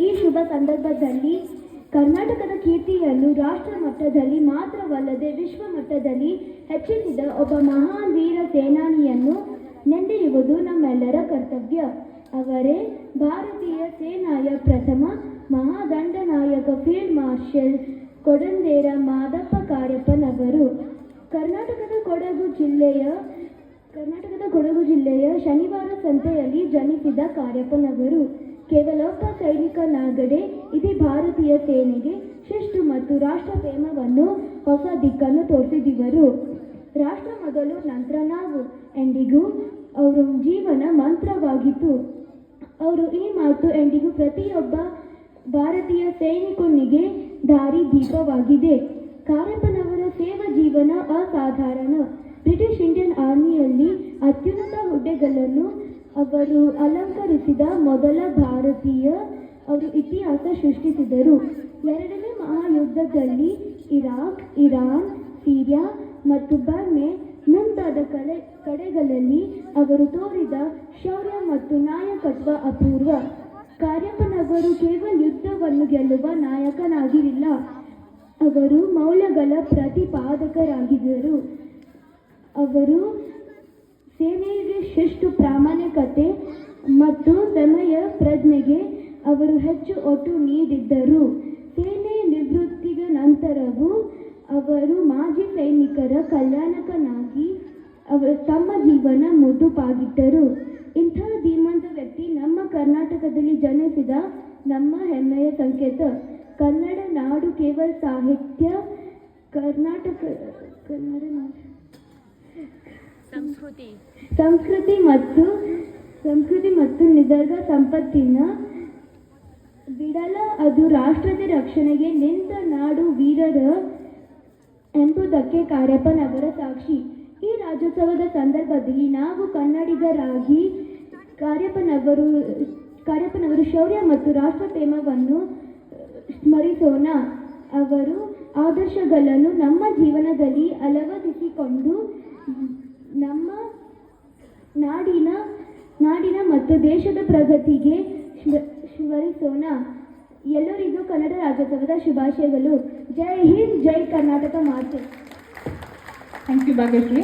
ಈ ಶುಭ ಸಂದರ್ಭದಲ್ಲಿ ಕರ್ನಾಟಕದ ಕೀರ್ತಿಯನ್ನು ರಾಷ್ಟ್ರ ಮಟ್ಟದಲ್ಲಿ ಮಾತ್ರವಲ್ಲದೆ ವಿಶ್ವ ಮಟ್ಟದಲ್ಲಿ ಹೆಚ್ಚಿಸಿದ ಒಬ್ಬ ಮಹಾನ್ ವೀರ ಸೇನಾನಿಯನ್ನು ನೆನೆಯುವುದು ನಮ್ಮೆಲ್ಲರ ಕರ್ತವ್ಯ. ಅವರೇ ಭಾರತೀಯ ಸೇನೆಯ ಪ್ರಥಮ ಮಹಾದಂಡನಾಯಕ ಫೀಲ್ಡ್ ಮಾರ್ಷಲ್ ಕೊಡಂದೇರ ಮಾದಪ್ಪ ಕಾರ್ಯಪ್ಪನವರು. ಕರ್ನಾಟಕದ ಕೊಡಗು ಜಿಲ್ಲೆಯ ಶನಿವಾರ ಸಂತೆಯಲ್ಲಿ ಜನಿಸಿದ ಕಾರ್ಯಪ್ಪನವರು ಕೇವಲ ಒಬ್ಬ ಸೈನಿಕನಾಗದೆ ಇಡೀ ಭಾರತೀಯ ಸೇನೆಗೆ ಶಿಸ್ತು ಮತ್ತು ರಾಷ್ಟ್ರ ಪ್ರೇಮವನ್ನು ಹೊಸ ದಿಕ್ಕನ್ನು ತೋರಿಸಿದವರು. ರಾಷ್ಟ್ರ ಮೊದಲು ನಂತರ ನಾವು ಎಂದಿಗೂ ಅವರ ಜೀವನ ಮಂತ್ರವಾಗಿತ್ತು. ಅವರು ಈ ಮಾತು ಎಂದಿಗೂ ಪ್ರತಿಯೊಬ್ಬ ಭಾರತೀಯ ಸೈನಿಕನಿಗೆ ದಾರಿ ದೀಪವಾಗಿದೆ. ಕಾರ್ಯಪ್ಪನವರ ಸೇವಾ ಜೀವನ ಅಸಾಧಾರಣ. ಬ್ರಿಟಿಷ್ ಇಂಡಿಯನ್ ಆರ್ಮಿಯಲ್ಲಿ ಅತ್ಯುನ್ನತ ಹುದ್ದೆಗಳನ್ನು ಅವರು ಅಲಂಕರಿಸಿದ ಮೊದಲ ಭಾರತೀಯ. ಅವರು ಇತಿಹಾಸ ಸೃಷ್ಟಿಸಿದರು. ಎರಡನೇ ಮಹಾಯುದ್ಧದಲ್ಲಿ ಇರಾಕ್, ಇರಾನ್, ಸಿರಿಯಾ ಮತ್ತು ಬರ್ಮೆ ಮುಂತಾದ ಕಡೆಗಳಲ್ಲಿ ಅವರು ತೋರಿದ ಶೌರ್ಯ ಮತ್ತು ನಾಯಕತ್ವ ಅಪೂರ್ವ. ಕಾರ್ಯಪ್ಪನವರು ಕೇವಲ ಯುದ್ಧವನ್ನು ಗೆಲ್ಲುವ ನಾಯಕನಾಗಿರಲಿಲ್ಲ, ಅವರು ಮೌಲ್ಯಗಳ ಪ್ರತಿಪಾದಕರಾಗಿದ್ದರು. ಅವರು ಸೇನೆಗೆ ಶಿಸ್ತು, ಪ್ರಾಮಾಣಿಕತೆ ಮತ್ತು ಸಮಯ ಪ್ರಜ್ಞೆಗೆ ಅವರು ಹೆಚ್ಚು ಒತ್ತು ನೀಡಿದ್ದರು. ಸೇನೆ ನಿವೃತ್ತಿಯ ನಂತರವೂ ಅವರು ಮಾಜಿ ಸೈನಿಕರ ಕಲ್ಯಾಣಕ್ಕಾಗಿ ಅವರು ತಮ್ಮ ಜೀವನ ಮುಡುಪಾಗಿಟ್ಟರು. ಇಂಥ ಧೀಮಂತ ವ್ಯಕ್ತಿ ನಮ್ಮ ಕರ್ನಾಟಕದಲ್ಲಿ ಜನಿಸಿದ ನಮ್ಮ ಹೆಮ್ಮೆಯ ಸಂಕೇತ. ಕನ್ನಡ ನಾಡು ಕೇವಲ ಸಾಹಿತ್ಯ, ಸಂಸ್ಕೃತಿ ಮತ್ತು ನಿಸರ್ಗ ಸಂಪತ್ತಿನ ಬಿಡಲ. ಅದು ರಾಷ್ಟ್ರದ ರಕ್ಷಣೆಗೆ ನಿಂತ ನಾಡು ವೀರರ ಎಂಬುದಕ್ಕೆ ಕಾರ್ಯಪ್ಪನವರ ಸಾಕ್ಷಿ. ಈ ರಾಜ್ಯೋತ್ಸವದ ಸಂದರ್ಭದಲ್ಲಿ ನಾವು ಕನ್ನಡಿಗರಾಗಿ ಕಾರ್ಯಪ್ಪನವರು ಶೌರ್ಯ ಮತ್ತು ರಾಷ್ಟ್ರ ಪ್ರೇಮವನ್ನು ಸ್ಮರಿಸೋಣ. ಅವರು ಆದರ್ಶಗಳನ್ನು ನಮ್ಮ ಜೀವನದಲ್ಲಿ ಅಳವಡಿಸಿಕೊಂಡು ನಮ್ಮ ನಾಡಿನ ಮತ್ತು ದೇಶದ ಪ್ರಗತಿಗೆ ಸ್ಮರಿಸೋಣ. ಎಲ್ಲರಿಗೂ ಕನ್ನಡ ರಾಜ್ಯೋತ್ಸವದ ಶುಭಾಶಯಗಳು. ಜೈ ಹಿಂದ್, ಜೈ ಕರ್ನಾಟಕ ಮಾತೆ. Thank you Bhagyashree.